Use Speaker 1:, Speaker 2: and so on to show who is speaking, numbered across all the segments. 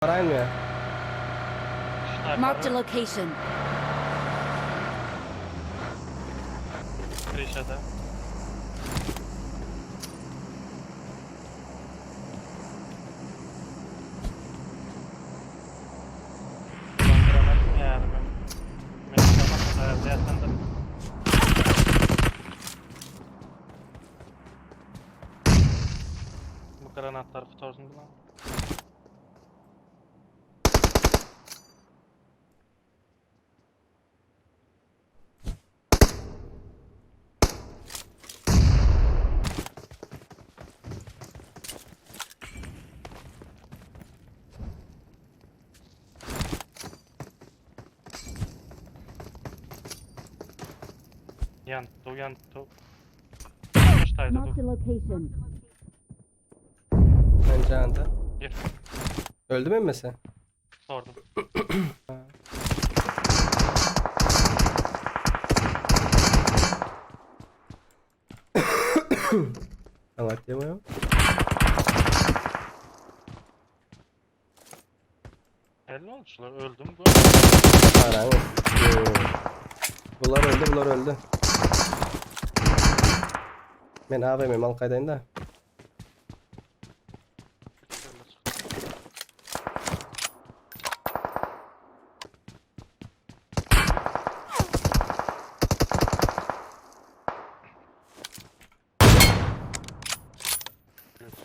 Speaker 1: Parayın mı ya?
Speaker 2: Marked a location.
Speaker 3: Krişada. Bu granatlar tutuyorsun lan. Yandı. Kaçtaydı
Speaker 2: Marked a
Speaker 3: dur.
Speaker 2: location.
Speaker 1: Bence anda.
Speaker 3: Bir
Speaker 1: Öldü mü mesela?
Speaker 3: sordum.
Speaker 1: Tamam diyemem.
Speaker 3: Belli olmuşlar öldüm bu.
Speaker 1: Parayın. Bunlar öldü. Ben AVM'm Alkaydayım da.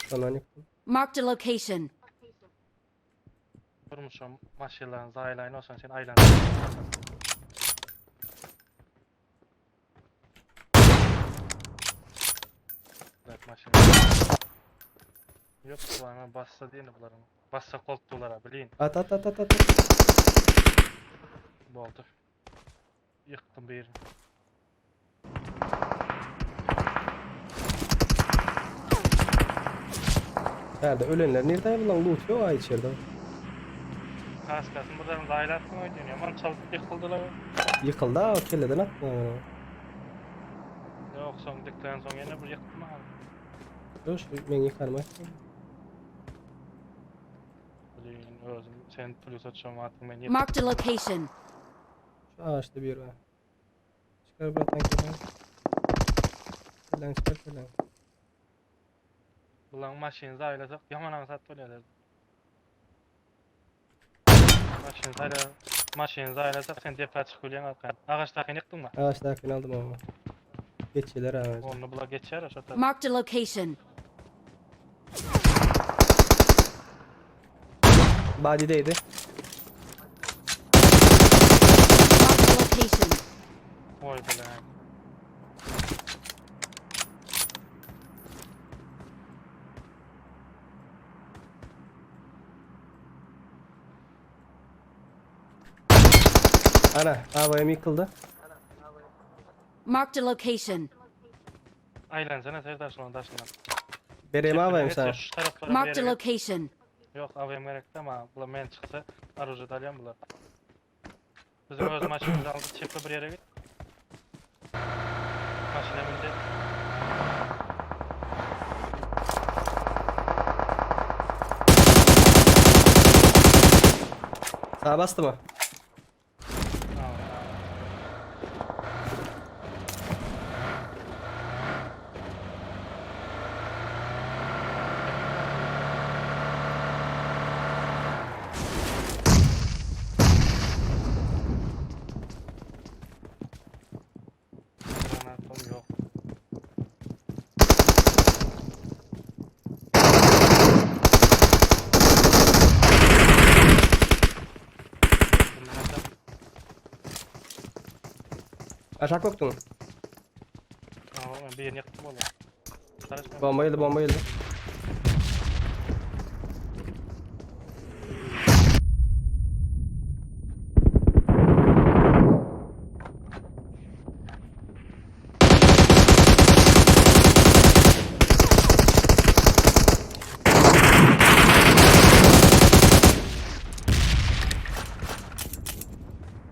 Speaker 1: Sonra ne?
Speaker 2: Marked a location.
Speaker 3: Vurmuşum maşalarınızı aylayın olsan sen aylan. Evet maşallah. Yok bu hemen bassa değil mi bunların? Bassa koltuklara bileyim.
Speaker 1: At.
Speaker 3: Bu oldu. Yıktım bir yerini.
Speaker 1: Nerede? Ölenler nerede lan? Loot yok ha içeride.
Speaker 3: Kaskasın buradan zaylattım oynuyor ama çalıp yıkıldılar.
Speaker 1: Yıkıldı ha o kelleden atma.
Speaker 3: Yok son dikten son yine bir yıktım abi.
Speaker 1: Dur şu ben yıkarım.
Speaker 3: Bileyim özüm sen plus atacağım atın ben yıktım.
Speaker 2: Marked a location.
Speaker 1: Şu ağaçta bir yer var. Çıkar buradan kenara. Çıkar.
Speaker 3: Ulan maşini zaylasak yaman ansat böyleler. Maşini zaylasak sen defa çıkıyorsun arkaya. Ağaçtakini yıktın mı?
Speaker 1: Ağaçtakini aldım ama. Geçiler ağaç.
Speaker 3: Onu bula geçer aşağı tabi.
Speaker 2: Marked a location.
Speaker 1: Body'deydi.
Speaker 2: Marked a location.
Speaker 3: Oy bile.
Speaker 1: Ana AVM yıkıldı.
Speaker 2: Marked a location.
Speaker 3: Aylansana Serdar sonra taşından.
Speaker 1: Berem AVM sana.
Speaker 3: Şu taraflara
Speaker 2: Marked a
Speaker 3: bir yere.
Speaker 2: location.
Speaker 3: Yok AVM gerekti ama bula men çıksa aracı dalyan bular. Bizim öz maşinimizi aldı çekti bir yere git. Maşine bindi.
Speaker 1: Sağa bastı mı?
Speaker 3: Granatom yok.
Speaker 1: Aşağı korktun mu?
Speaker 3: Bir yerini yaktım oğlum. Karışma.
Speaker 1: Bomba yedi.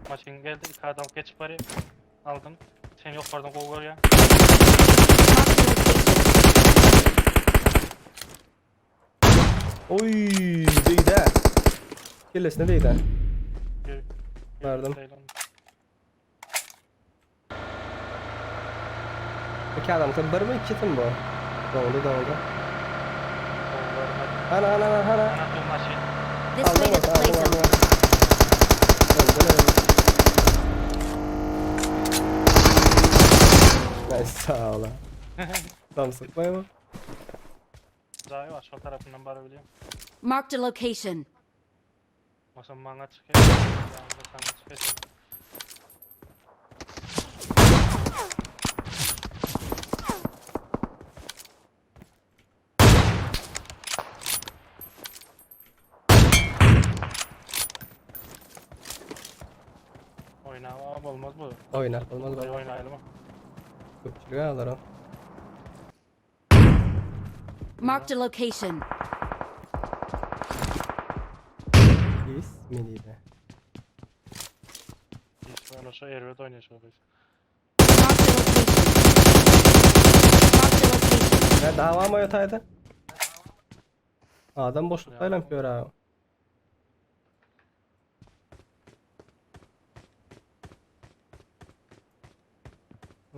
Speaker 3: Maşin geldi, iki adam geçip var ya, aldım. Sen yok pardon kol ya.
Speaker 1: Oy, değil de. Kellesine deydi.
Speaker 3: Gö-
Speaker 1: Verdim.
Speaker 3: değil onu.
Speaker 1: İki adam tabi bir mi ikisin bu? Doğru.
Speaker 3: Kollarına-
Speaker 1: Ana.
Speaker 3: Ana maşin.
Speaker 2: This way to the play zone.
Speaker 1: Nice, sağ ol. Tam sıkmaya mı?
Speaker 3: Zayı var, şu tarafından barabiliyorum.
Speaker 2: Marked a location.
Speaker 3: Masam bana çıkıyor. Yalnızda sana çıkıyor. Oynama olmaz bu.
Speaker 1: Oynar, olmaz
Speaker 3: Burayı
Speaker 1: bana.
Speaker 3: oynayalım mı?
Speaker 1: Köpçülüğe alırım.
Speaker 2: Marked a location.
Speaker 1: İsmiydi.
Speaker 3: Hiç böyle şu erBET oynayışıyor biz.
Speaker 2: Marked a location. Marked a location.
Speaker 1: Ne dava mı yataydı? Adam boşluktayla yapıyor abi.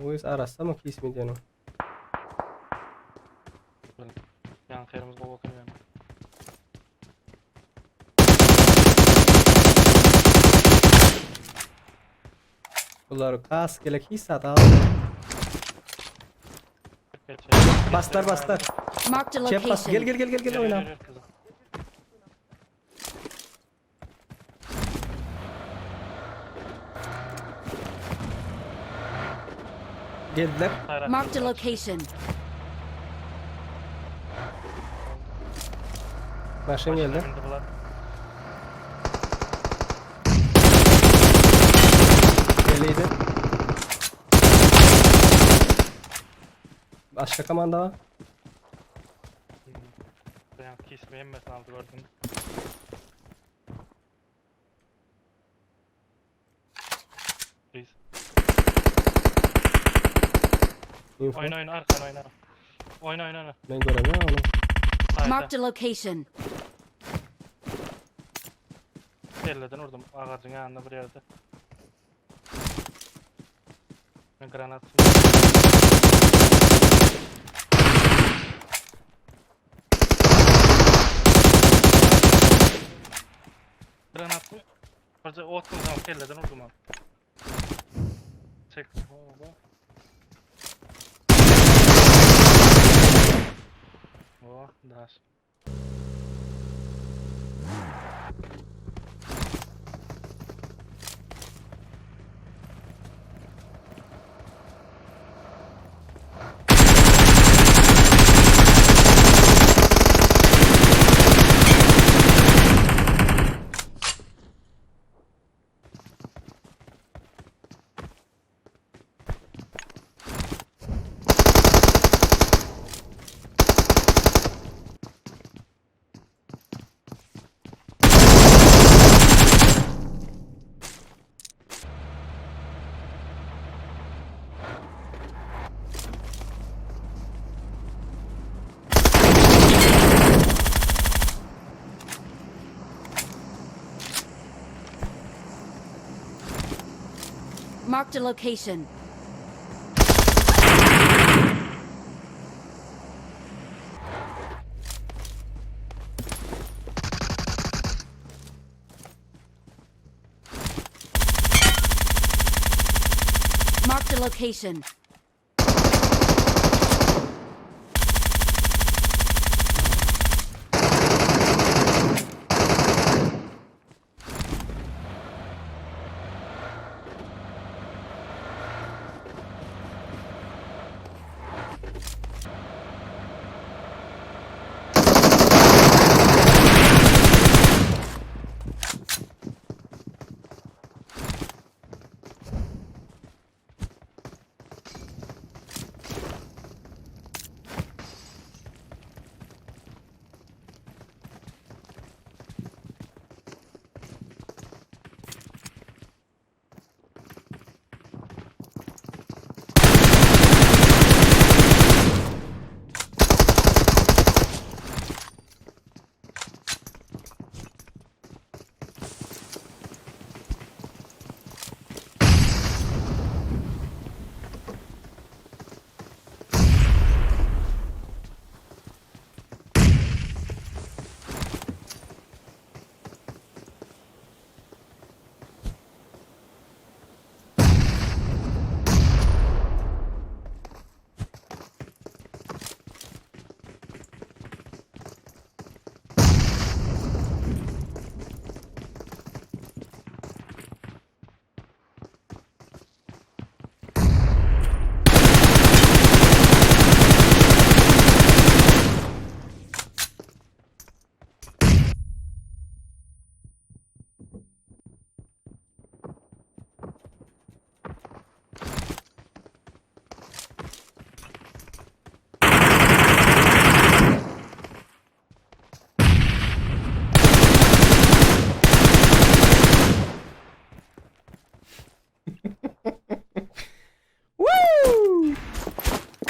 Speaker 1: O yüz arasa mı ki ismi diyelim?
Speaker 3: Yan kırmızı bol bakın yani.
Speaker 1: Bunlar kas gelek hissat al.
Speaker 3: Geçelim.
Speaker 1: Bastar.
Speaker 2: Marked a
Speaker 1: Çep bas.
Speaker 2: location.
Speaker 1: Gel oyna.
Speaker 3: Kızım.
Speaker 1: Geldiler.
Speaker 3: Hayır,
Speaker 2: Marked a location.
Speaker 1: Maşın geldi.
Speaker 3: Başına bindi bunlar.
Speaker 1: Geliydi. Başka komanda var.
Speaker 3: Ben kismeyi emmesin aldı gördün. Biz.
Speaker 1: Info.
Speaker 3: Oyna arkan oyna. Oyna.
Speaker 1: Ben göremiyorum onu.
Speaker 3: Hayda.
Speaker 2: Marked a location.
Speaker 3: Elleden vurdum ağacın yanında bir yerde. Ben granat. Granat mı? Hoca otun zaman elleden vurdum abi. Çek. Oh, daş.
Speaker 2: Marked a location. Marked a location.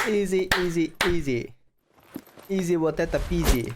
Speaker 1: Easy, easy, easy. Easy вот это пизи.